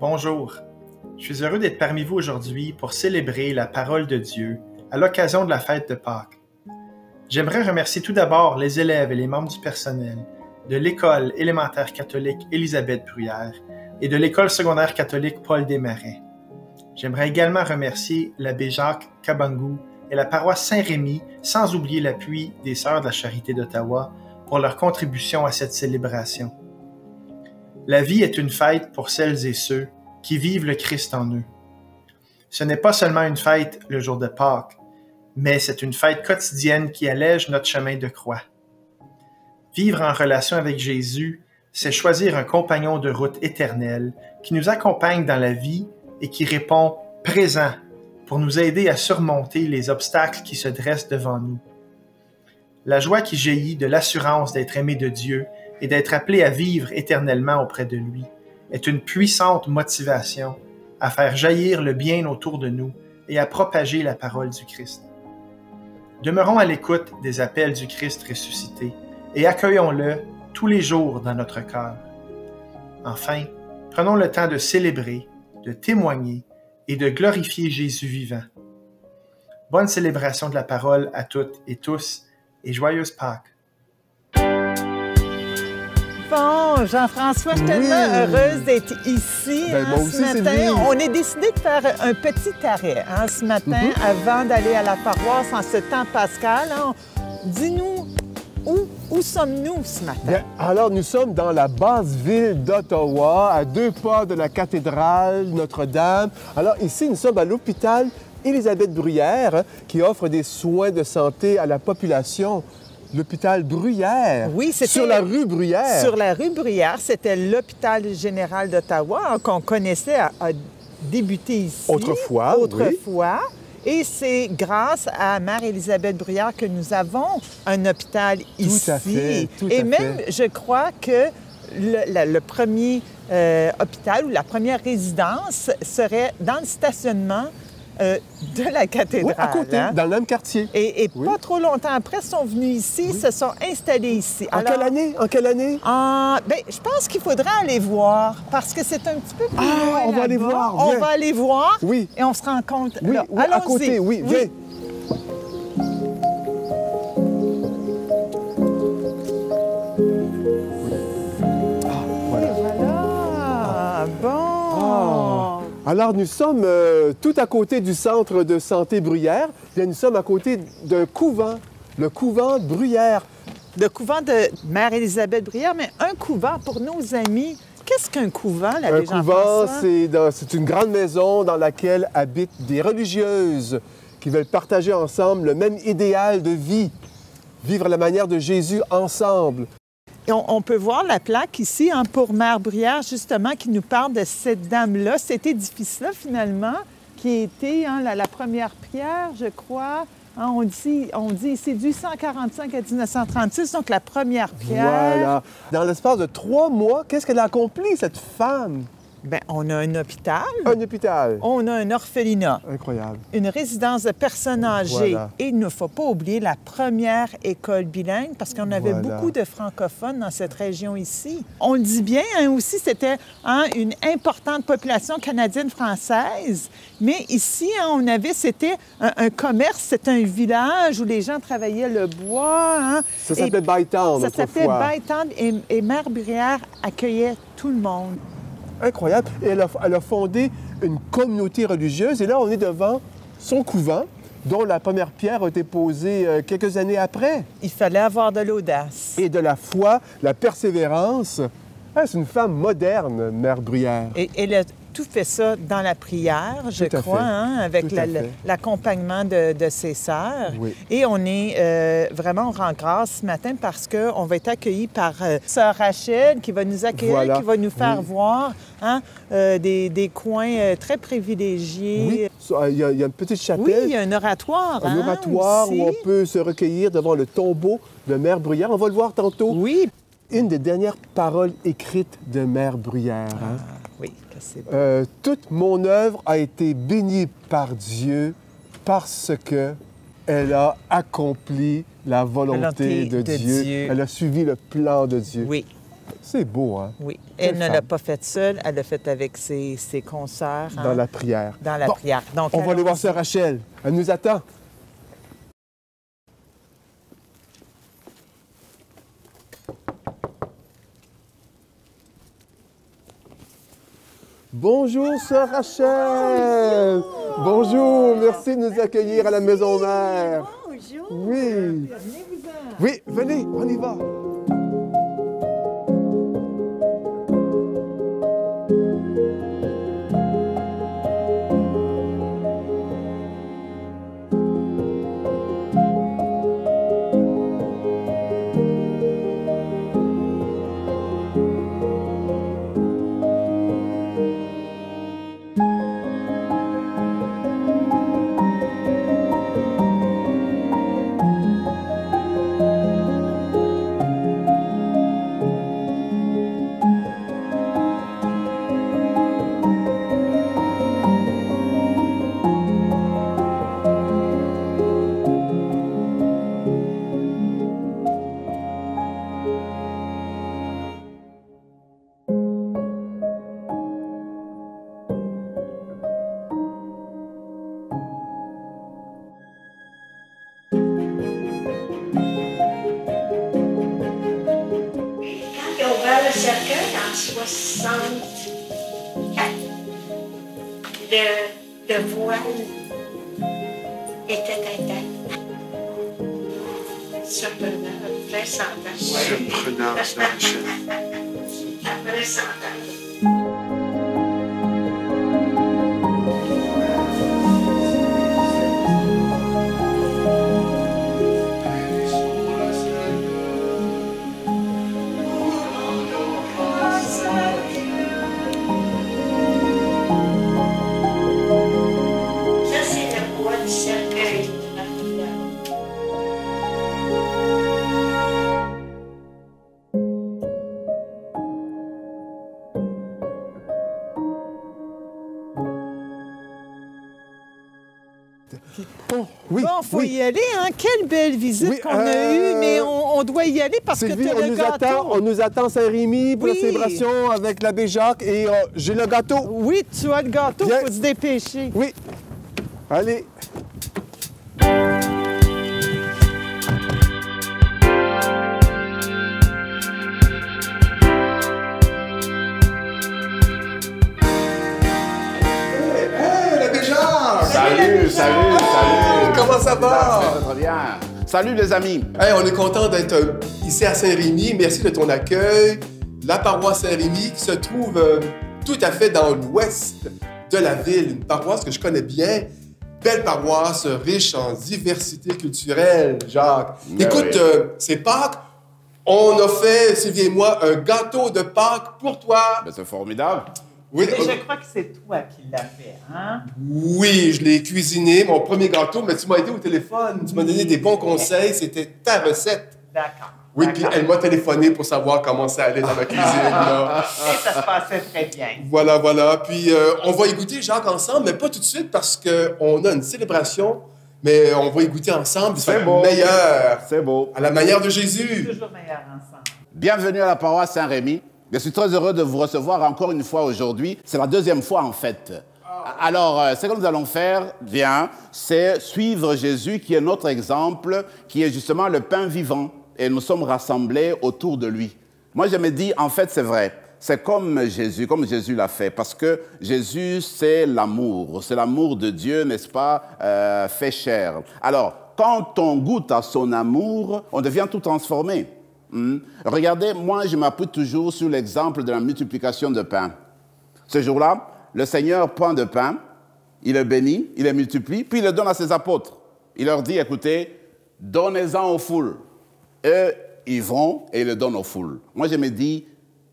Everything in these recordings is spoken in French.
Bonjour, je suis heureux d'être parmi vous aujourd'hui pour célébrer la parole de Dieu à l'occasion de la fête de Pâques. J'aimerais remercier tout d'abord les élèves et les membres du personnel de l'École élémentaire catholique Élisabeth Bruyère et de l'École secondaire catholique Paul Desmarais. J'aimerais également remercier l'abbé Jacques Kabangou et la paroisse Saint-Rémy, sans oublier l'appui des Sœurs de la Charité d'Ottawa pour leur contribution à cette célébration. La vie est une fête pour celles et ceux qui vivent le Christ en eux. Ce n'est pas seulement une fête le jour de Pâques, mais c'est une fête quotidienne qui allège notre chemin de croix. Vivre en relation avec Jésus, c'est choisir un compagnon de route éternel qui nous accompagne dans la vie et qui répond « présent » pour nous aider à surmonter les obstacles qui se dressent devant nous. La joie qui jaillit de l'assurance d'être aimé de Dieu et d'être appelé à vivre éternellement auprès de lui est une puissante motivation à faire jaillir le bien autour de nous et à propager la parole du Christ. Demeurons à l'écoute des appels du Christ ressuscité et accueillons-le tous les jours dans notre cœur. Enfin, prenons le temps de célébrer, de témoigner et de glorifier Jésus vivant. Bonne célébration de la parole à toutes et tous et joyeuse Pâques! Bon, Jean-François, je suis tellement heureuse d'être ici ce matin. On est décidé de faire un petit arrêt ce matin avant d'aller à la paroisse en ce temps pascal. Dis-nous, où sommes-nous ce matin? Bien, alors, nous sommes dans la basse ville d'Ottawa, à 2 pas de la cathédrale Notre-Dame. Alors, ici, nous sommes à l'hôpital Élisabeth Bruyère, qui offre des soins de santé à la population. L'hôpital Bruyère, oui, sur la rue Bruyère. Sur la rue Bruyère, c'était l'hôpital général d'Ottawa qu'on connaissait à débuter ici. Autrefois. Et c'est grâce à Mère Élisabeth Bruyère que nous avons un hôpital ici. Tout à fait. Et même, je crois que le premier hôpital ou la première résidence serait dans le stationnement de la cathédrale. Oui, à côté, dans le même quartier. Et pas trop longtemps après, ils sont venus ici, se sont installés ici. En quelle année? Bien, je pense qu'il faudrait aller voir, parce que c'est un petit peu plus loin on va aller voir. On va aller voir, oui. Et on se rend compte oui, là. Oui, à côté, oui, viens. Alors, nous sommes tout à côté du centre de santé Bruyère. Bien, nous sommes à côté d'un couvent, le couvent Bruyère. Le couvent de Mère Élisabeth Bruyère, mais un couvent pour nos amis. Qu'est-ce qu'un couvent, l'abbé Jean-François? Un couvent, c'est une grande maison dans laquelle habitent des religieuses qui veulent partager ensemble le même idéal de vie, vivre à la manière de Jésus ensemble. Et on peut voir la plaque ici pour Mère Bruyère, justement, qui nous parle de cette dame-là, cet édifice-là, finalement, qui a été la première pierre, je crois. On dit ici, du 1845 à 1936, donc la première pierre. Voilà. Dans l'espace de 3 mois, qu'est-ce qu'elle a accompli, cette femme? Bien, on a un hôpital. Un hôpital. On a un orphelinat. Incroyable. Une résidence de personnes âgées. Voilà. Et il ne faut pas oublier la première école bilingue, parce qu'on avait beaucoup de francophones dans cette région ici. On le dit bien aussi, c'était une importante population canadienne-française. Mais ici, c'était un commerce, c'était un village où les gens travaillaient le bois. Ça s'appelait Bytown autrefois. Ça s'appelait Bytown et Mère Bruyère accueillait tout le monde. Incroyable. Et elle a fondé une communauté religieuse. Et là, on est devant son couvent, dont la première pierre a été posée quelques années après. Il fallait avoir de l'audace. Et de la foi, la persévérance. C'est une femme moderne, Mère Bruyère. Et elle a tout fait ça dans la prière, je crois, avec l'accompagnement de ses sœurs. Oui. Et on est vraiment, on rend grâce ce matin parce qu'on va être accueillis par Sœur Rachel qui va nous accueillir, qui va nous faire voir des coins très privilégiés. Oui, il y a une petite chapelle. Oui, il y a un oratoire. Un oratoire où on peut se recueillir devant le tombeau de Mère Bruyère. On va le voir tantôt. Oui. Une des dernières paroles écrites de Mère Bruyère. Oui, c'est bon. Toute mon œuvre a été bénie par Dieu parce qu'elle a accompli la volonté de Dieu. Elle a suivi le plan de Dieu. Oui. C'est beau, hein? Oui. Elle ne l'a pas fait seule, elle l'a fait avec ses consoeurs. Dans la prière. Dans la prière. Donc, on va aller voir sœur Rachel. Elle nous attend. Bonjour, sœur Rachel. Bonjour. Merci de nous accueillir à la maison mère. Bonjour. Oui. Oui, venez, on y va. Le cercueil en 64, le voile était intact. Surprenant, après 100 ans. Surprenant, sœur Rachel. Après 100 ans. Oui, bon, il faut y aller, hein? Quelle belle visite qu'on a eue, mais on doit y aller parce que tu as le gâteau. On nous attend à Saint-Rémy pour la célébration avec l'abbé Jacques et j'ai le gâteau. Oui, tu as le gâteau, il faut se dépêcher. Oui. Allez. Salut! Comment ça va? Très bien. Salut les amis! Hey, on est content d'être ici à Saint-Rémy. Merci de ton accueil. La paroisse Saint-Rémy qui se trouve tout à fait dans l'ouest de la ville. Une paroisse que je connais bien. Belle paroisse, riche en diversité culturelle, Jacques. Mais écoute, oui. c'est Pâques. On a fait, Sylvie et moi, un gâteau de Pâques pour toi. Ben, c'est formidable. Oui, Mais je crois que c'est toi qui l'as fait, hein? Oui, je l'ai cuisiné, mon premier gâteau, mais tu m'as aidé au téléphone. Tu m'as donné des bons conseils. C'était ta recette. D'accord. Oui, puis elle m'a téléphoné pour savoir comment ça allait dans ma cuisine. Là. Et ça se passait très bien. Voilà. Puis on va y goûter, Jacques, ensemble, mais pas tout de suite parce qu'on a une célébration, mais on va y goûter ensemble. C'est beau. Meilleur. C'est beau. À la manière de Jésus. Toujours meilleur ensemble. Bienvenue à la paroisse Saint-Rémy. Je suis très heureux de vous recevoir encore une fois aujourd'hui. C'est la deuxième fois en fait. Alors, ce que nous allons faire, c'est suivre Jésus qui est notre exemple, qui est justement le pain vivant. Et nous sommes rassemblés autour de lui. Moi, je me dis, en fait, c'est vrai. C'est comme Jésus l'a fait. Parce que Jésus, c'est l'amour de Dieu, n'est-ce pas, fait chair. Alors, quand on goûte à son amour, on devient tout transformé. Regardez, moi, je m'appuie toujours sur l'exemple de la multiplication de pain. Ce jour-là, le Seigneur prend de pain, il le bénit, il le multiplie, puis il le donne à ses apôtres. Il leur dit, écoutez, donnez-en aux foules. Eux, ils vont et ils le donnent aux foules. Moi, je me dis,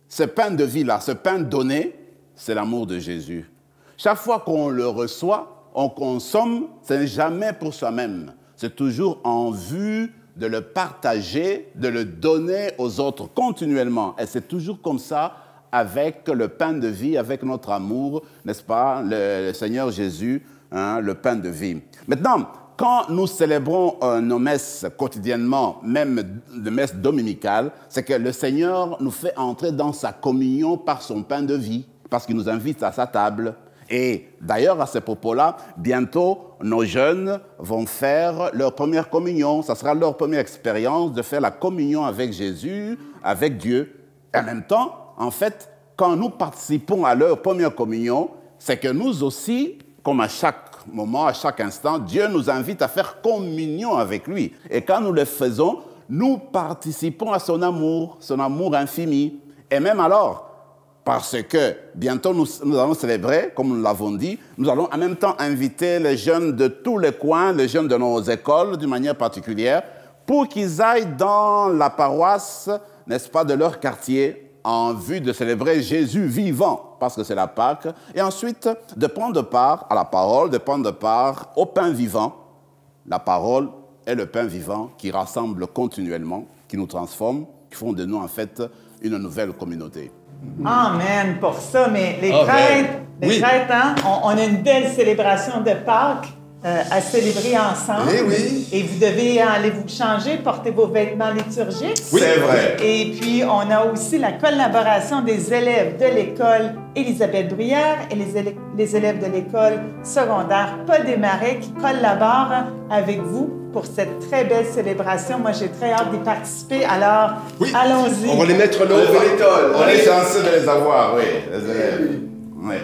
ce pain de vie-là, ce pain donné, c'est l'amour de Jésus. Chaque fois qu'on le reçoit, on consomme, ce n'est jamais pour soi-même. C'est toujours en vue de le partager, de le donner aux autres continuellement. Et c'est toujours comme ça avec le pain de vie, avec notre amour, n'est-ce pas, le Seigneur Jésus, hein, le pain de vie. Maintenant, quand nous célébrons nos messes quotidiennement, même les messes dominicales, c'est que le Seigneur nous fait entrer dans sa communion par son pain de vie, parce qu'il nous invite à sa table. Et d'ailleurs, à ce propos-là, bientôt, nos jeunes vont faire leur première communion. Ça sera leur première expérience de faire la communion avec Jésus, avec Dieu. Et en même temps, en fait, quand nous participons à leur première communion, c'est que nous aussi, comme à chaque moment, à chaque instant, Dieu nous invite à faire communion avec lui. Et quand nous le faisons, nous participons à son amour infini. Et même alors, parce que bientôt nous allons célébrer, comme nous l'avons dit, nous allons en même temps inviter les jeunes de tous les coins, les jeunes de nos écoles d'une manière particulière, pour qu'ils aillent dans la paroisse, n'est-ce pas, de leur quartier, en vue de célébrer Jésus vivant, parce que c'est la Pâque, et ensuite de prendre part à la parole, de prendre part au pain vivant. La parole est le pain vivant qui rassemble continuellement, qui nous transforme, qui font de nous en fait une nouvelle communauté. Amen pour ça, mais les prêtres, hein, on a une belle célébration de Pâques à célébrer ensemble. Oui. Et vous devez aller vous changer, porter vos vêtements liturgiques. Oui, c'est vrai. Et puis, on a aussi la collaboration des élèves de l'école Élisabeth Bruyère et les élèves de l'école secondaire Paul Desmarais qui collaborent avec vous pour cette très belle célébration. Moi, j'ai très hâte d'y participer. Alors, allons-y. On va les mettre là au Véritol. On est chanceux de les avoir, oui, les élèves. Oui.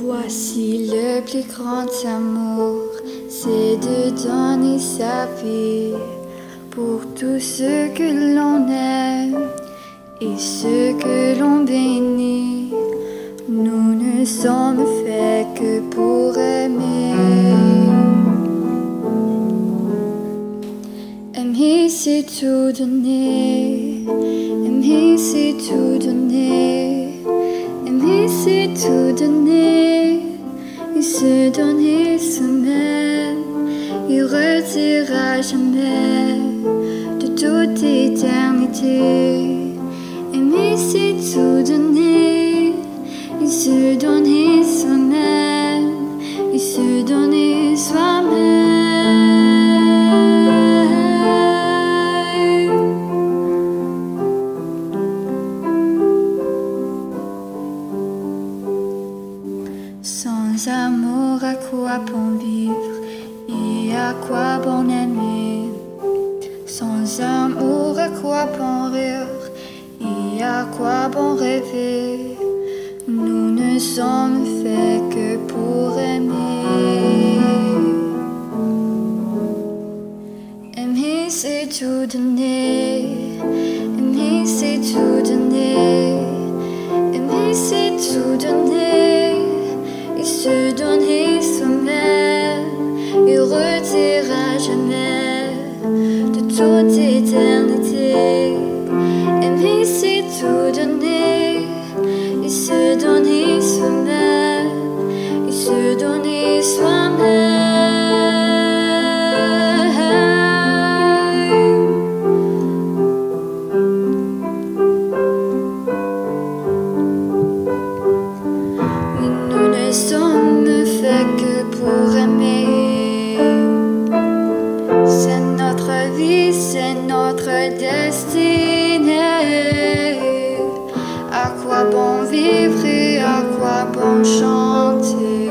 Voici le plus grand amour, c'est de donner sa vie pour tous ceux que l'on aime et ceux que l'on bénit. Nous ne sommes faits que pour aimer. Aimer, c'est tout donner. Aimer, c'est tout donner. Aimer, c'est tout donner. Il se donne et se met. Il retirera jamais de toute éternité. Aimer, c'est tout donner. Il se donne et se met. Il se donne et soi-même. Sans amour, à quoi bon vivre et à quoi bon aimer? Sans amour, à quoi bon rire et à quoi bon rêver? Nous ne sommes faits que pour aimer. Aimer, c'est tout donner. Aimer, c'est tout donner. Aimer, c'est tout donner. Il se donne et se met. Il retirera jamais de toute éternité. Aimer, c'est tout donner. Il se donne et se met. Il se donne et soi-même. Nous ne sommes faits que pour aimer. C'est notre vie, c'est notre destinée. À quoi bon vivre et à quoi bon chanter?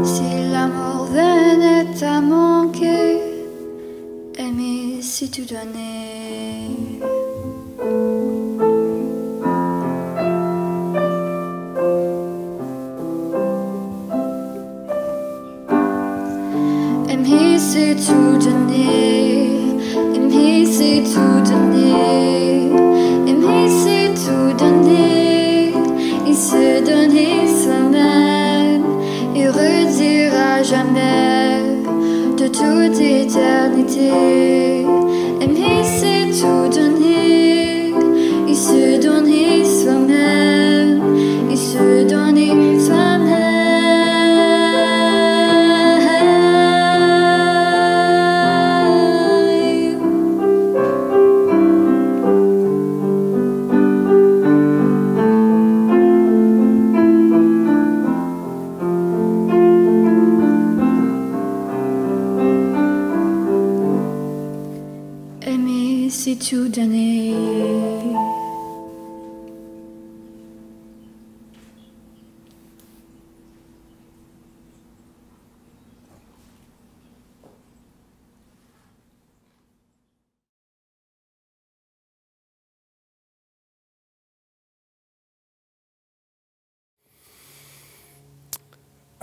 Si l'amour venait à manquer, aimer, c'est tout donner. Aimer, c'est tout donner. Aimer, c'est tout donner. Aimer, c'est tout donner. Il se donne et se mène.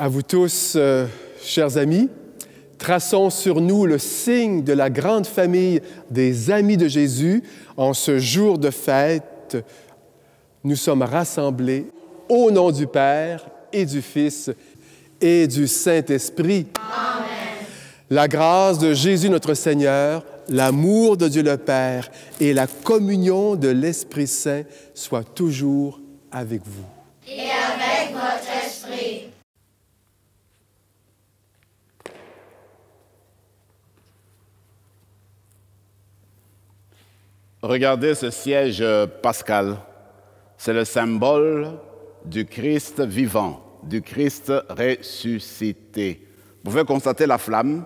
À vous tous, chers amis, traçons sur nous le signe de la grande famille des amis de Jésus. En ce jour de fête, nous sommes rassemblés au nom du Père et du Fils et du Saint-Esprit. Amen. La grâce de Jésus notre Seigneur, l'amour de Dieu le Père et la communion de l'Esprit Saint soient toujours avec vous. Et avec votre esprit. Regardez ce siège pascal. C'est le symbole du Christ vivant, du Christ ressuscité. Vous pouvez constater la flamme.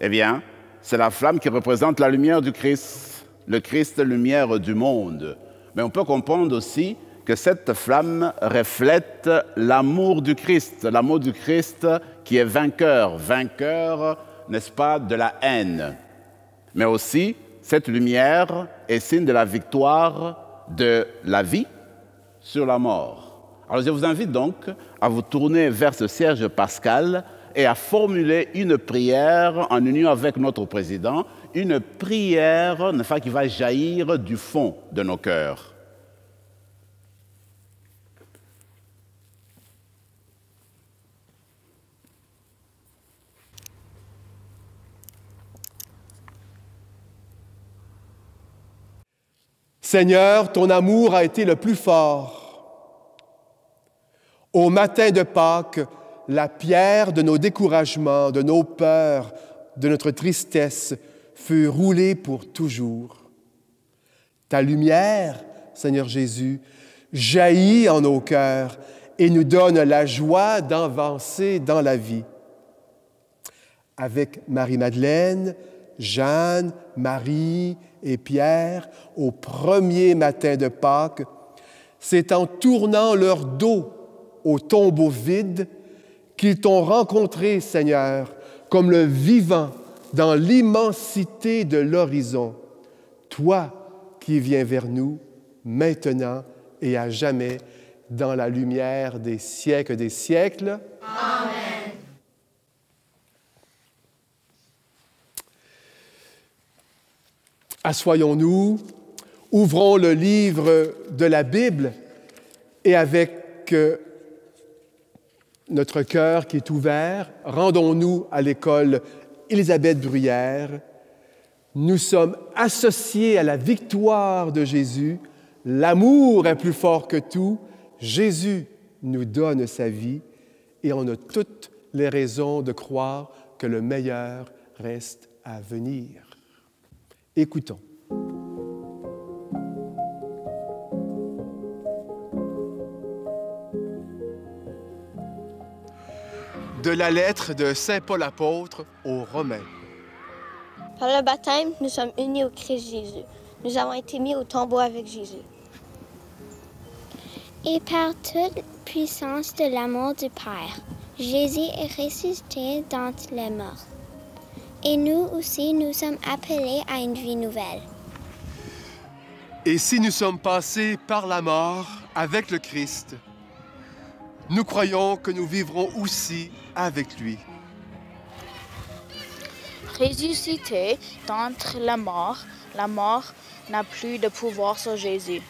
Eh bien, c'est la flamme qui représente la lumière du Christ, le Christ, lumière du monde. Mais on peut comprendre aussi que cette flamme reflète l'amour du Christ qui est vainqueur, n'est-ce pas, de la haine. Mais aussi, cette lumière est signe de la victoire de la vie sur la mort. Alors je vous invite donc à vous tourner vers ce siège pascal et à formuler une prière en union avec notre président, une prière, n'est-ce pas, qui va jaillir du fond de nos cœurs. Seigneur, ton amour a été le plus fort. Au matin de Pâques, la pierre de nos découragements, de nos peurs, de notre tristesse fut roulée pour toujours. Ta lumière, Seigneur Jésus, jaillit en nos cœurs et nous donne la joie d'avancer dans la vie. Avec Marie-Madeleine, Jeanne, Marie et Pierre, au premier matin de Pâques, c'est en tournant leur dos au tombeau vide qu'ils t'ont rencontré, Seigneur, comme le vivant dans l'immensité de l'horizon. Toi qui viens vers nous, maintenant et à jamais, dans la lumière des siècles des siècles. Amen. Assoyons-nous, ouvrons le livre de la Bible et avec notre cœur qui est ouvert, rendons-nous à l'école Élisabeth Bruyère. Nous sommes associés à la victoire de Jésus. L'amour est plus fort que tout. Jésus nous donne sa vie et on a toutes les raisons de croire que le meilleur reste à venir. Écoutons. De la lettre de Saint Paul apôtre aux Romains. Par le baptême, nous sommes unis au Christ Jésus. Nous avons été mis au tombeau avec Jésus. Et par toute puissance de l'amour du Père, Jésus est ressuscité d'entre les morts. Et nous aussi, nous sommes appelés à une vie nouvelle. Et si nous sommes passés par la mort avec le Christ, nous croyons que nous vivrons aussi avec lui. Ressuscité d'entre la mort n'a plus de pouvoir sur Jésus.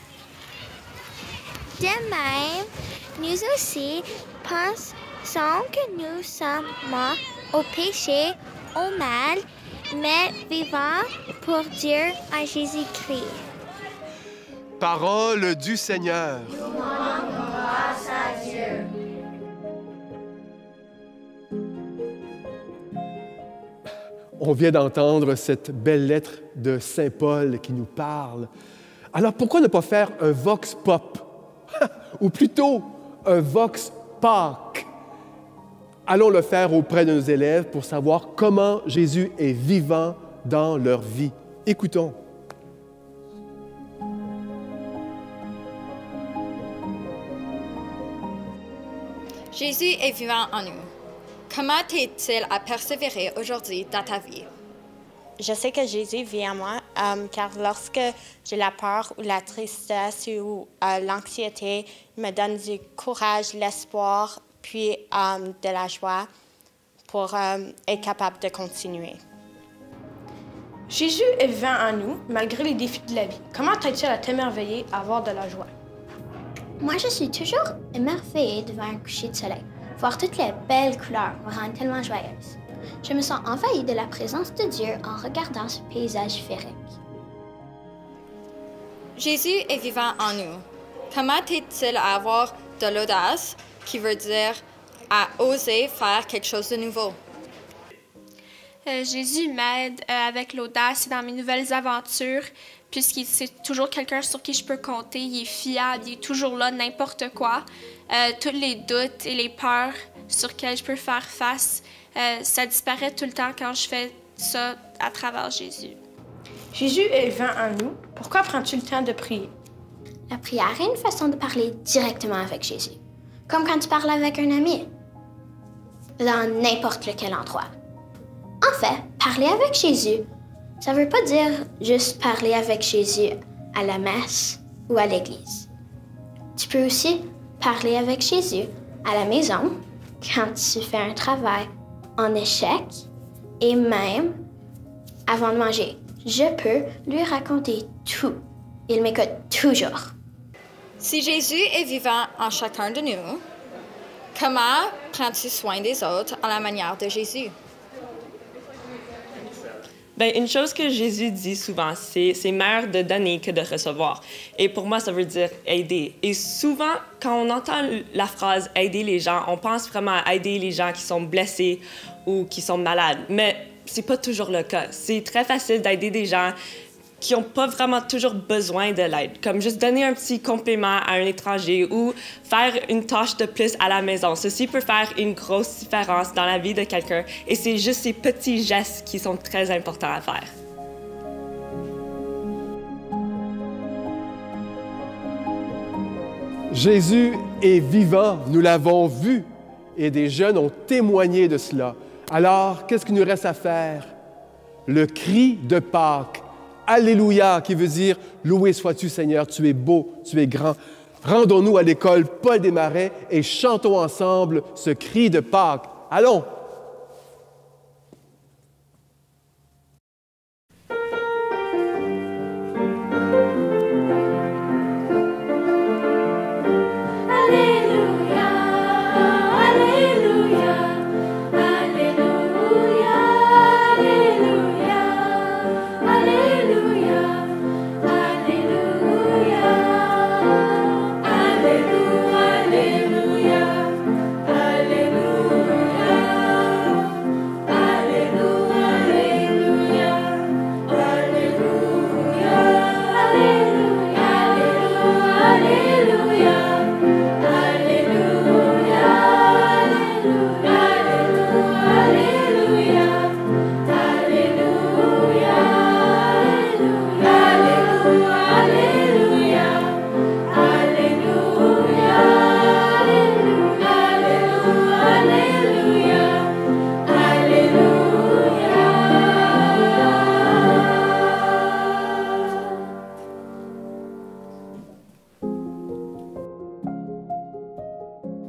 De même, nous aussi pensons que nous sommes morts au péché, au mal, mais vivants pour Dieu en Jésus-Christ. Parole du Seigneur. Nous rendons grâce à Dieu. On vient d'entendre cette belle lettre de Saint Paul qui nous parle. Alors pourquoi ne pas faire un vox pop? Ou plutôt un vox Pâques? Allons le faire auprès de nos élèves pour savoir comment Jésus est vivant dans leur vie. Écoutons. Jésus est vivant en nous. Comment t'aide-t-il à persévérer aujourd'hui dans ta vie? Je sais que Jésus vit en moi, car lorsque j'ai la peur ou la tristesse ou l'anxiété, il me donne du courage, l'espoir puis de la joie pour être capable de continuer. Jésus est vivant en nous, malgré les défis de la vie. Comment t'aides-tu à t'émerveiller, à avoir de la joie? Moi, je suis toujours émerveillée devant un coucher de soleil. Voir toutes les belles couleurs me rend tellement joyeuse. Je me sens envahie de la présence de Dieu en regardant ce paysage féerique. Jésus est vivant en nous. Comment t'aide-t-il à avoir de l'audace, qui veut dire à oser faire quelque chose de nouveau? Jésus m'aide avec l'audace dans mes nouvelles aventures, puisqu'il c'est toujours quelqu'un sur qui je peux compter. Il est fiable, il est toujours là, n'importe quoi. Tous les doutes et les peurs sur lesquels je peux faire face, ça disparaît tout le temps quand je fais ça à travers Jésus. Jésus est vivant en nous. Pourquoi prends-tu le temps de prier? La prière est une façon de parler directement avec Jésus, comme quand tu parles avec un ami, dans n'importe lequel endroit. En fait, parler avec Jésus, ça veut pas dire juste parler avec Jésus à la messe ou à l'église. Tu peux aussi parler avec Jésus à la maison, quand tu fais un travail en échec, et même avant de manger. Je peux lui raconter tout. Il m'écoute toujours. Si Jésus est vivant en chacun de nous, comment prends-tu soin des autres à la manière de Jésus? Bien, une chose que Jésus dit souvent, c'est meilleur de donner que de recevoir. Et pour moi, ça veut dire aider. Et souvent, quand on entend la phrase « aider les gens », on pense vraiment à aider les gens qui sont blessés ou qui sont malades. Mais c'est pas toujours le cas. C'est très facile d'aider des gens qui n'ont pas vraiment toujours besoin de l'aide, comme juste donner un petit complément à un étranger ou faire une tâche de plus à la maison. Ceci peut faire une grosse différence dans la vie de quelqu'un et c'est juste ces petits gestes qui sont très importants à faire. Jésus est vivant, nous l'avons vu, et des jeunes ont témoigné de cela. Alors, qu'est-ce qu'il nous reste à faire? Le cri de Pâques. Alléluia, qui veut dire « Loué sois-tu, Seigneur, tu es beau, tu es grand ». Rendons-nous à l'école Paul Desmarais et chantons ensemble ce cri de Pâques. Allons!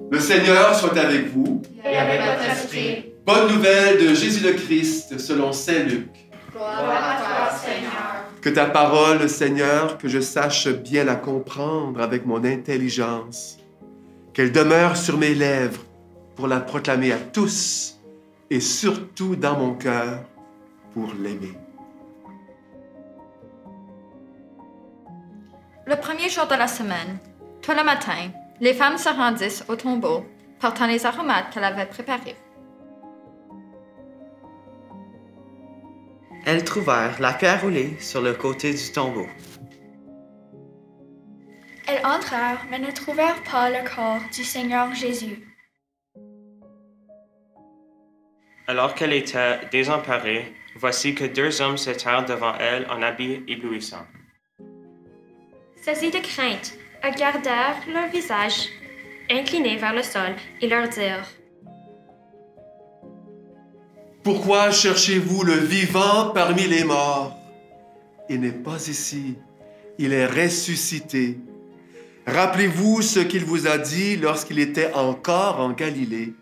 Le Seigneur soit avec vous. Et avec votre esprit. Bonne nouvelle de Jésus le Christ selon saint Luc. Gloire à toi, Seigneur. Que ta parole, Seigneur, que je sache bien la comprendre avec mon intelligence. Qu'elle demeure sur mes lèvres pour la proclamer à tous et surtout dans mon cœur pour l'aimer. Le premier jour de la semaine, tout le matin, les femmes se rendissent au tombeau, portant les aromates qu'elles avaient préparés. Elles trouvèrent la pierre roulée sur le côté du tombeau. Elles entrèrent, mais ne trouvèrent pas le corps du Seigneur Jésus. Alors qu'elle était désemparée, voici que deux hommes se tinrent devant elle en habits éblouissants. Saisis de crainte, elles gardèrent leur visage incliné vers le sol et leur dirent: Pourquoi cherchez-vous le vivant parmi les morts? Il n'est pas ici, il est ressuscité. Rappelez-vous ce qu'il vous a dit lorsqu'il était encore en Galilée.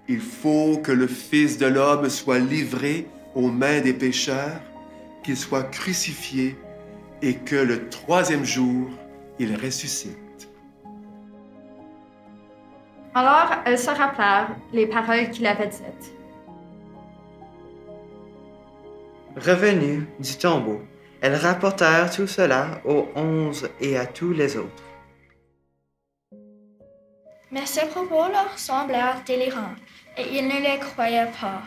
Il faut que le Fils de l'homme soit livré aux mains des pécheurs, qu'il soit crucifié et que le troisième jour, il ressuscite. Alors elles se rappelèrent les paroles qu'il avait dites. Revenues du tombeau, elles rapportèrent tout cela aux 11 et à tous les autres. Mais ces propos leur semblèrent délirants, et ils ne les croyaient pas.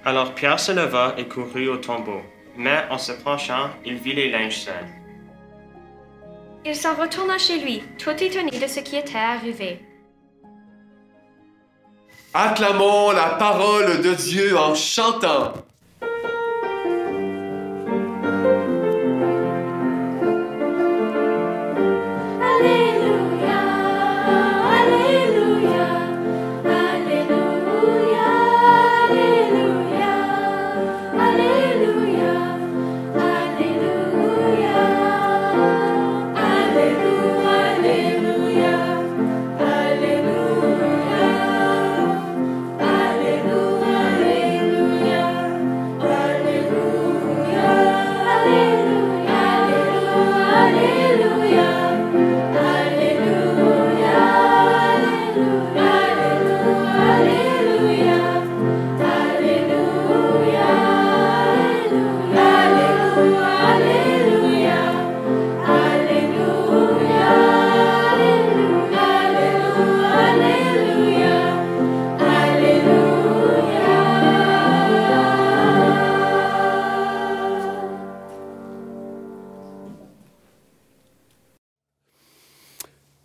Alors Pierre se leva et courut au tombeau, mais en se penchant, il vit les linges sales. Il s'en retourna chez lui, tout étonné de ce qui était arrivé. Acclamons la parole de Dieu en chantant.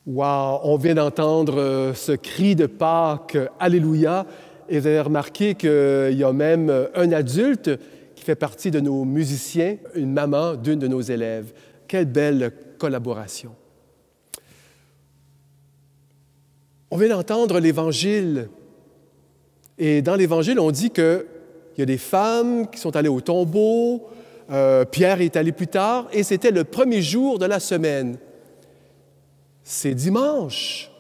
Wow, on vient d'entendre ce cri de Pâques, Alléluia, et vous avez remarqué qu'il y a même un adulte qui fait partie de nos musiciens, une maman d'une de nos élèves. Quelle belle collaboration. On vient d'entendre l'Évangile, et dans l'Évangile, on dit qu'il y a des femmes qui sont allées au tombeau, Pierre est allé plus tard, et c'était le premier jour de la semaine. C'est dimanche.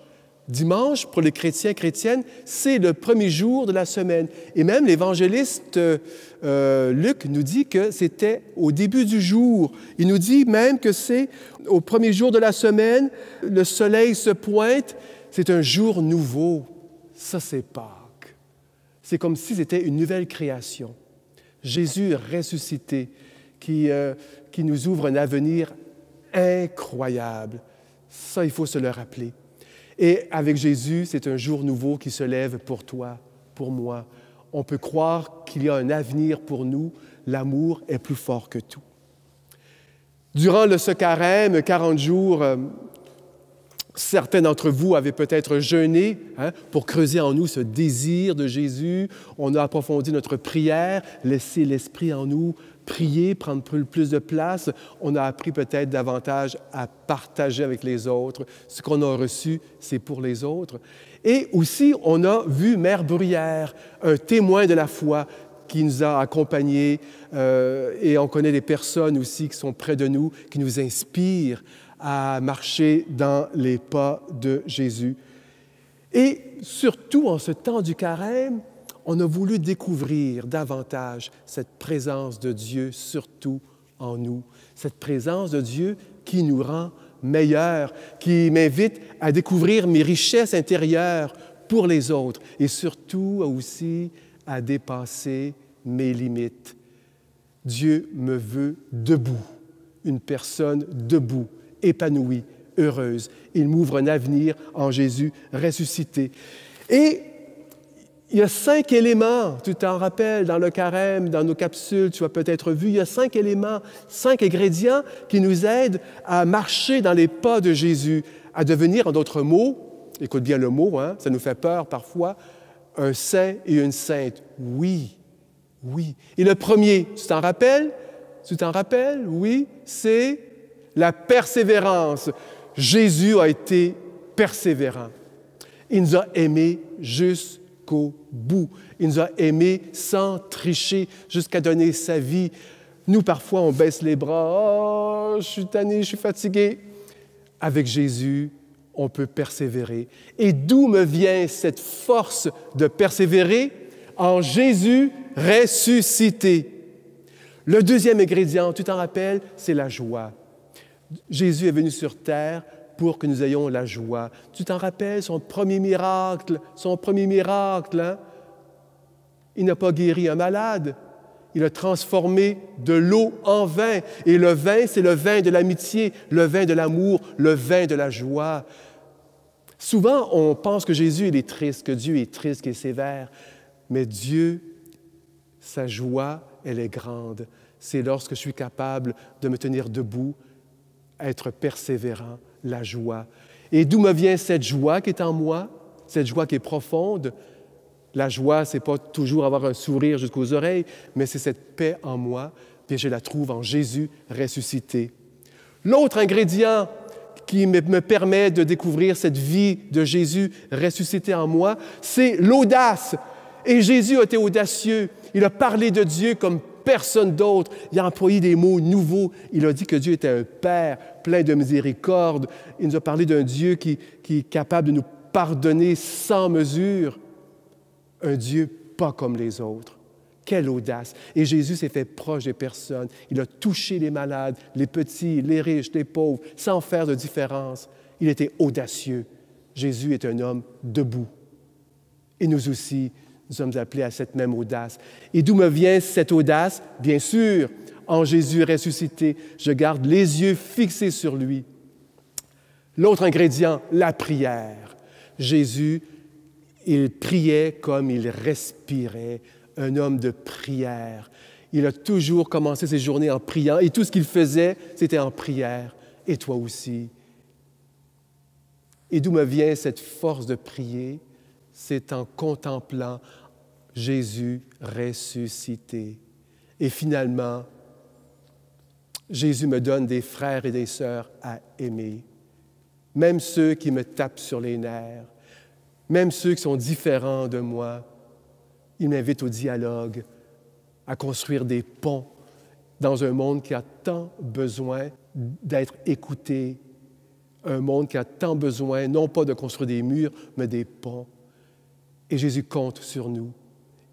Dimanche, pour les chrétiens et chrétiennes, c'est le premier jour de la semaine. Et même l'évangéliste Luc nous dit que c'était au début du jour. Il nous dit même que c'est au premier jour de la semaine, le soleil se pointe, c'est un jour nouveau. Ça, c'est Pâques. C'est comme si c'était une nouvelle création. Jésus ressuscité qui nous ouvre un avenir incroyable. Ça, il faut se le rappeler. Et avec Jésus, c'est un jour nouveau qui se lève pour toi, pour moi. On peut croire qu'il y a un avenir pour nous. L'amour est plus fort que tout. Durant ce carême, 40 jours, certains d'entre vous avaient peut-être jeûné pour creuser en nous ce désir de Jésus. On a approfondi notre prière, laissé l'Esprit en nous prier, prendre plus de place. On a appris peut-être davantage à partager avec les autres. Ce qu'on a reçu, c'est pour les autres. Et aussi, on a vu Mère Bruyère, un témoin de la foi qui nous a accompagnés. Et on connaît des personnes aussi qui sont près de nous, qui nous inspirent à marcher dans les pas de Jésus. Et surtout, en ce temps du carême, on a voulu découvrir davantage cette présence de Dieu, surtout en nous. Cette présence de Dieu qui nous rend meilleurs, qui m'invite à découvrir mes richesses intérieures pour les autres et surtout aussi à dépasser mes limites. Dieu me veut debout, une personne debout, épanouie, heureuse. Il m'ouvre un avenir en Jésus ressuscité. Et il y a 5 éléments, tu t'en rappelles, dans le carême, dans nos capsules, tu as peut-être vu, il y a 5 éléments, 5 ingrédients qui nous aident à marcher dans les pas de Jésus, à devenir, en d'autres mots, écoute bien le mot, ça nous fait peur parfois, un saint et une sainte. Oui, oui. Et le premier, tu t'en rappelles? Tu t'en rappelles? Oui, c'est la persévérance. Jésus a été persévérant. Il nous a aimés jusqu'au bout. Il nous a aimés sans tricher, jusqu'à donner sa vie Nous, parfois, on baisse les bras. « Oh, je suis tanné, je suis fatigué. » Avec Jésus, on peut persévérer. Et d'où me vient cette force de persévérer? En Jésus ressuscité. Le deuxième ingrédient, tu t'en rappelles, c'est la joie. Jésus est venu sur terre pour que nous ayons la joie. Tu t'en rappelles, son premier miracle, hein? Il n'a pas guéri un malade. Il a transformé de l'eau en vin. Et le vin, c'est le vin de l'amitié, le vin de l'amour, le vin de la joie. Souvent, on pense que Jésus, il est triste, que Dieu est triste, qu'il est sévère. Mais Dieu, sa joie, elle est grande. C'est lorsque je suis capable de me tenir debout, être persévérant, la joie. Et d'où me vient cette joie qui est en moi, cette joie qui est profonde? La joie, ce n'est pas toujours avoir un sourire jusqu'aux oreilles, mais c'est cette paix en moi, puis je la trouve en Jésus ressuscité. L'autre ingrédient qui me permet de découvrir cette vie de Jésus ressuscité en moi, c'est l'audace. Et Jésus a été audacieux. Il a parlé de Dieu comme personne d'autre. Il a employé des mots nouveaux. Il a dit que Dieu était un Père plein de miséricorde. Il nous a parlé d'un Dieu qui est capable de nous pardonner sans mesure. Un Dieu pas comme les autres. Quelle audace! Et Jésus s'est fait proche des personnes. Il a touché les malades, les petits, les riches, les pauvres, sans faire de différence. Il était audacieux. Jésus est un homme debout. Et nous aussi, nous sommes appelés à cette même audace. Et d'où me vient cette audace? Bien sûr, en Jésus ressuscité, je garde les yeux fixés sur lui. L'autre ingrédient, la prière. Jésus, il priait comme il respirait, un homme de prière. Il a toujours commencé ses journées en priant et tout ce qu'il faisait, c'était en prière. Et toi aussi. Et d'où me vient cette force de prier? C'est en contemplant Jésus ressuscité. Et finalement, Jésus me donne des frères et des sœurs à aimer, même ceux qui me tapent sur les nerfs, même ceux qui sont différents de moi. Il m'invite au dialogue, à construire des ponts dans un monde qui a tant besoin d'être écouté, un monde qui a tant besoin, non pas de construire des murs, mais des ponts. Et Jésus compte sur nous.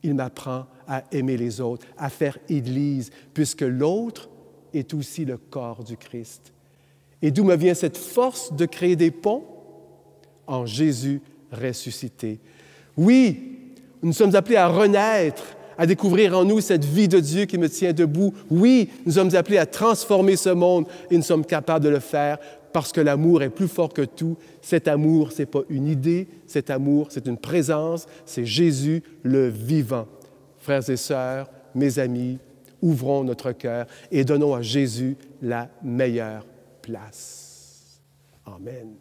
Il m'apprend à aimer les autres, à faire Église, puisque l'autre est aussi le corps du Christ. Et d'où me vient cette force de créer des ponts? En Jésus ressuscité. Oui, nous sommes appelés à renaître, à découvrir en nous cette vie de Dieu qui me tient debout. Oui, nous sommes appelés à transformer ce monde et nous sommes capables de le faire parce que l'amour est plus fort que tout. Cet amour, ce n'est pas une idée, cet amour, c'est une présence, c'est Jésus le vivant. Frères et sœurs, mes amis, ouvrons notre cœur et donnons à Jésus la meilleure place. Amen.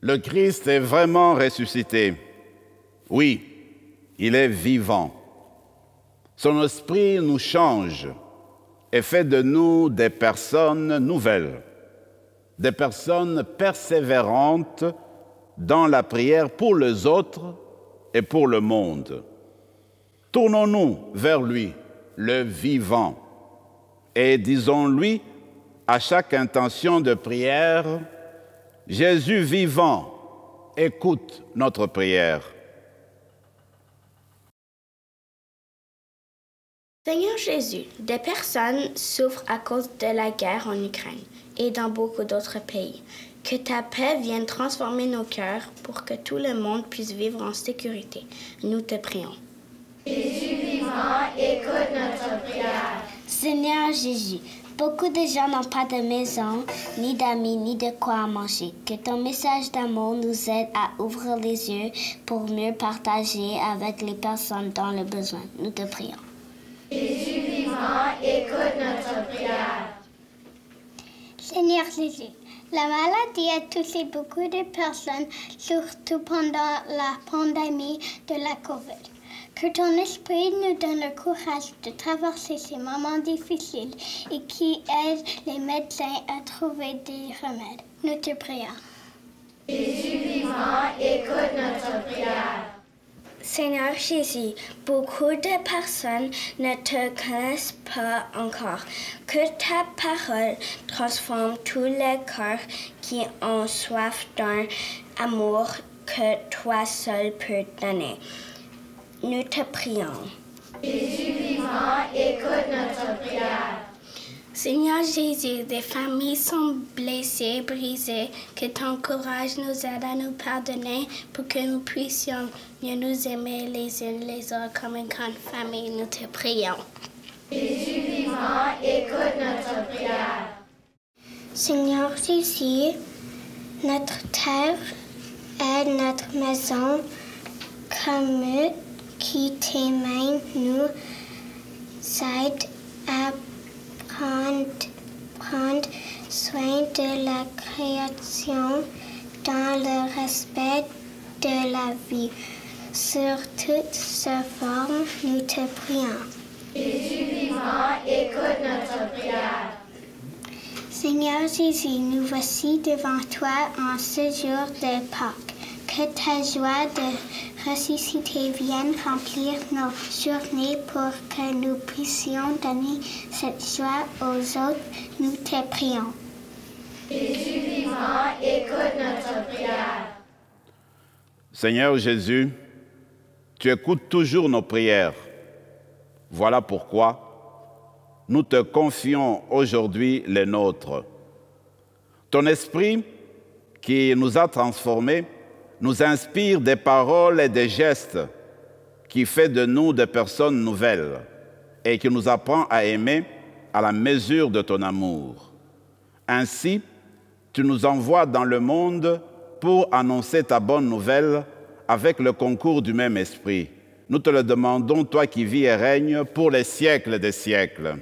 Le Christ est vraiment ressuscité. Oui, il est vivant. Son esprit nous change et fait de nous des personnes nouvelles, des personnes persévérantes dans la prière pour les autres et pour le monde. Tournons-nous vers lui, le vivant, et disons-lui à chaque intention de prière: Jésus vivant, écoute notre prière. Seigneur Jésus, des personnes souffrent à cause de la guerre en Ukraine et dans beaucoup d'autres pays. Que ta paix vienne transformer nos cœurs pour que tout le monde puisse vivre en sécurité. Nous te prions. Jésus vivant, écoute notre prière. Seigneur Jésus, beaucoup de gens n'ont pas de maison, ni d'amis, ni de quoi manger. Que ton message d'amour nous aide à ouvrir les yeux pour mieux partager avec les personnes dans le besoin. Nous te prions. Jésus vivant, écoute notre prière. Seigneur Jésus, la maladie a touché beaucoup de personnes, surtout pendant la pandémie de la COVID. Que ton esprit nous donne le courage de traverser ces moments difficiles et qui aide les médecins à trouver des remèdes. Nous te prions. Jésus vivant, écoute notre prière. Seigneur Jésus, beaucoup de personnes ne te connaissent pas encore. Que ta parole transforme tous les cœurs qui ont soif d'un amour que toi seul peux donner. Nous te prions. Jésus vivant, écoute notre prière. Seigneur Jésus, des familles sont blessées, brisées. Que ton courage nous aide à nous pardonner pour que nous puissions mieux nous aimer les uns les autres comme une grande famille. Nous te prions. Jésus vivant, écoute notre prière. Seigneur Jésus, notre terre est notre maison. Comme qui tes mains nous aide à prendre soin de la création dans le respect de la vie. Sur toutes ces formes, nous te prions. Jésus vivant, écoute notre prière. Seigneur Jésus, nous voici devant toi en ce jour de Pâques. Que ta joie de ressusciter vienne remplir nos journées pour que nous puissions donner cette joie aux autres. Nous te prions. Jésus vivant, écoute notre prière. Seigneur Jésus, tu écoutes toujours nos prières. Voilà pourquoi nous te confions aujourd'hui les nôtres. Ton esprit qui nous a transformés nous inspire des paroles et des gestes qui fait de nous des personnes nouvelles et qui nous apprend à aimer à la mesure de ton amour. Ainsi, tu nous envoies dans le monde pour annoncer ta bonne nouvelle avec le concours du même esprit. Nous te le demandons, toi qui vis et règnes pour les siècles des siècles. Amen.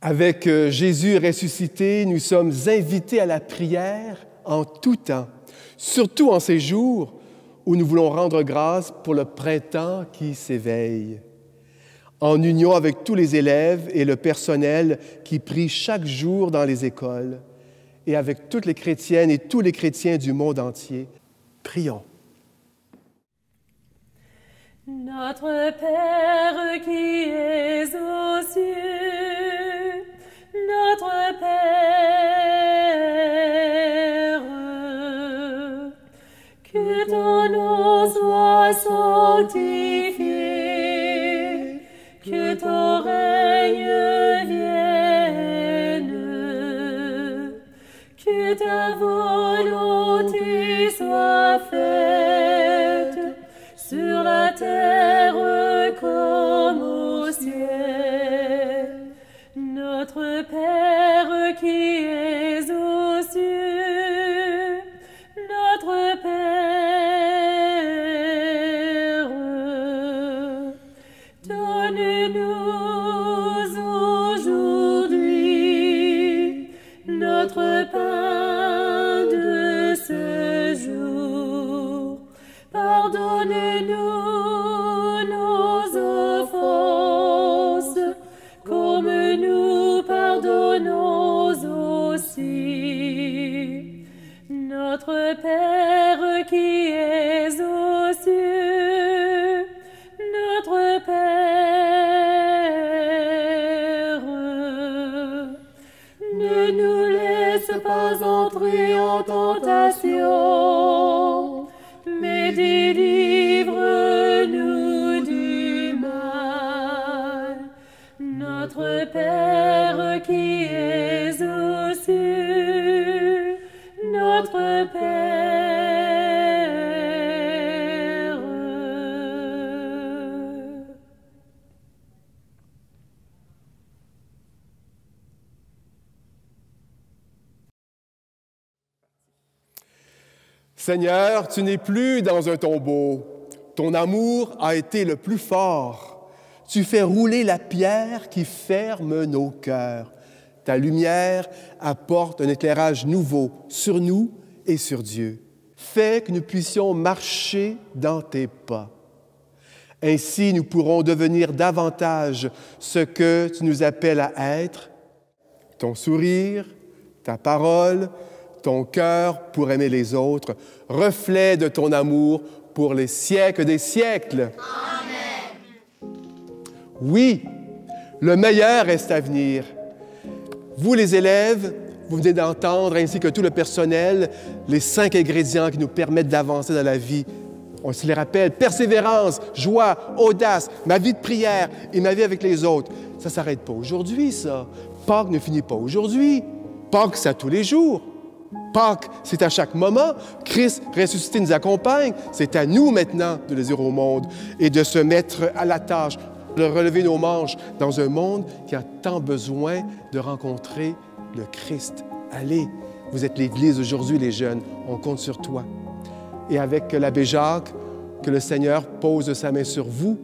Avec Jésus ressuscité, nous sommes invités à la prière en tout temps, surtout en ces jours où nous voulons rendre grâce pour le printemps qui s'éveille. En union avec tous les élèves et le personnel qui prient chaque jour dans les écoles, et avec toutes les chrétiennes et tous les chrétiens du monde entier, prions. Notre Père qui es aux cieux, notre Père, que ton nom soit sanctifié, que ton règne vienne, que ta volonté soit faite sur la terre comme au ciel. Notre Père qui es aux cieux, notre Père, donne-nous aujourd'hui notre pain de ce jour. Pardonne-nous nos offenses, comme nous pardonnons aussi. Notre Père qui es aux cieux, notre Père, ne nous laisse pas entrer en tentation, mais délivre-nous du mal. Notre Père qui es aux cieux, notre Père. Seigneur, tu n'es plus dans un tombeau. Ton amour a été le plus fort. Tu fais rouler la pierre qui ferme nos cœurs. Ta lumière apporte un éclairage nouveau sur nous et sur Dieu. Fais que nous puissions marcher dans tes pas. Ainsi, nous pourrons devenir davantage ce que tu nous appelles à être, ton sourire, ta parole, ton cœur pour aimer les autres, reflet de ton amour pour les siècles des siècles. Amen. Oui, le meilleur reste à venir. Vous, les élèves, vous venez d'entendre, ainsi que tout le personnel, les 5 ingrédients qui nous permettent d'avancer dans la vie. On se les rappelle, persévérance, joie, audace, ma vie de prière et ma vie avec les autres. Ça ne s'arrête pas aujourd'hui, ça. Pâques ne finit pas aujourd'hui. Pâques, c'est à tous les jours. Pâques, c'est à chaque moment. Christ ressuscité nous accompagne. C'est à nous maintenant de le dire au monde et de se mettre à la tâche, de relever nos manches dans un monde qui a tant besoin de rencontrer le Christ. Allez, vous êtes l'Église aujourd'hui, les jeunes. On compte sur toi. Et avec l'abbé Jacques, que le Seigneur pose sa main sur vous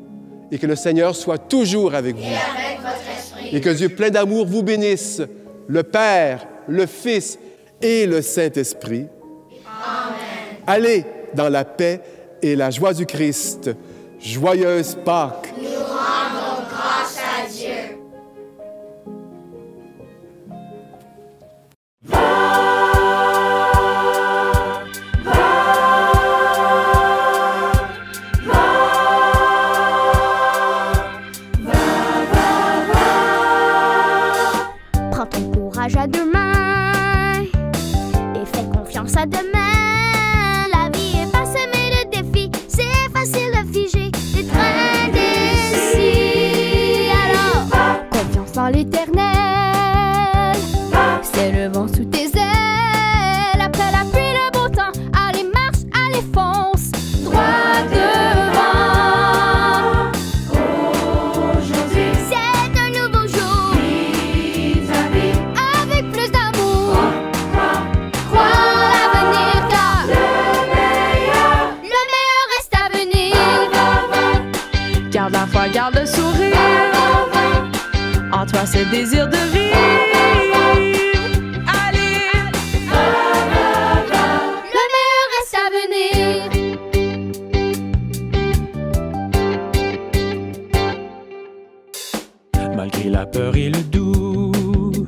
et que le Seigneur soit toujours avec vous. Et avec votre esprit. Et que Dieu plein d'amour vous bénisse, le Père, le Fils et le Saint-Esprit. Amen. Allez dans la paix et la joie du Christ. Joyeuse Pâques! Nous rendons grâce à Dieu. Prends ton courage à deux mains et fais confiance à demain. La vie est parsemée de défis, c'est facile de figer les trains d'ici. Alors, confiance en l'Éternel, c'est le vent sous tes ailes. Après la pluie, le beau temps, allez marche, allez fonce, droit devant. Aujourd'hui, c'est un nouveau jour. Vis ta vie avec plus d'amour. Crois en l'avenir, car le meilleur reste à venir. Garde la foi, garde le sourire. En toi, ce désir de vivre. Allez, Le meilleur reste à venir. Malgré la peur et le doute,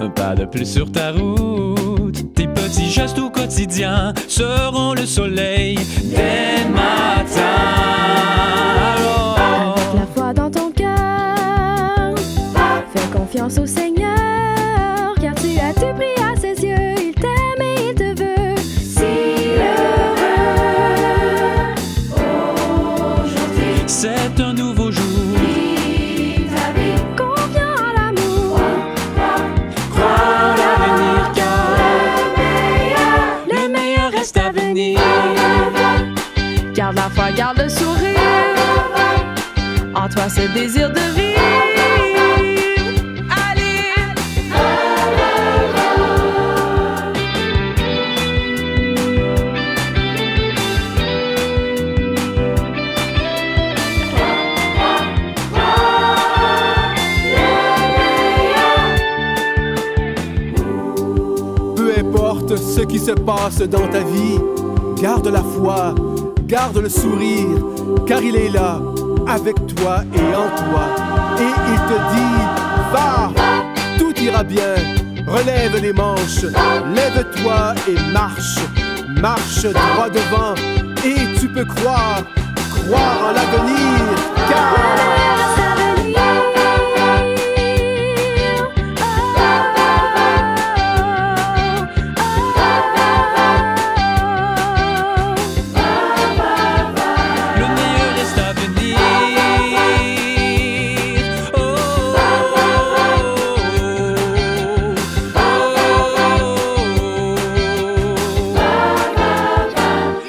un pas de plus sur ta route. Tes petits gestes au quotidien seront le soleil dès matin. Alors, avec la foi dans ton cœur, fais confiance au Seigneur, car tu as tout pris à ses yeux. Il t'aime et il te veut si heureux. Aujourd'hui, c'est un nouveau jour. vis ta vie. Confiant en l'amour, Crois en l'avenir, car le meilleur reste à venir. garde la foi, garde le sourire. En toi, ce désir de vivre. Allez, Peu importe ce qui se passe dans ta vie, garde la foi, garde le sourire, car il est là, avec toi et en toi. Et il te dit, va, tout ira bien, relève les manches, lève-toi et marche, marche droit devant, et tu peux croire en l'avenir, car...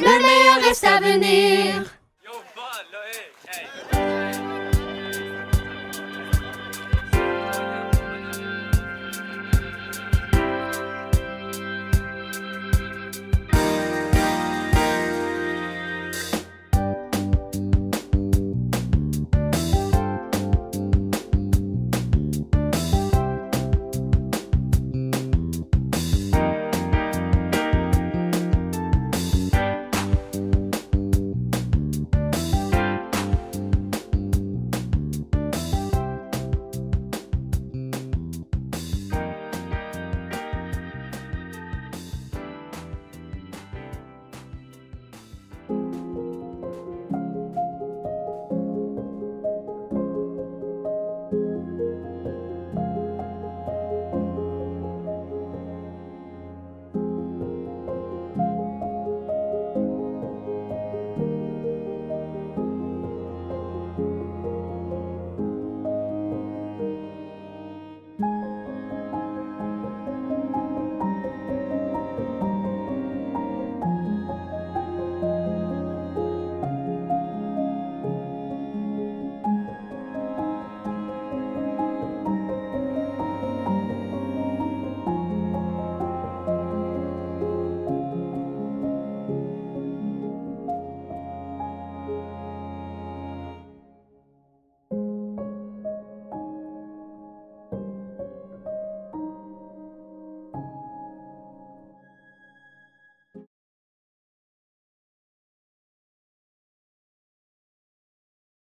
Le meilleur reste à venir.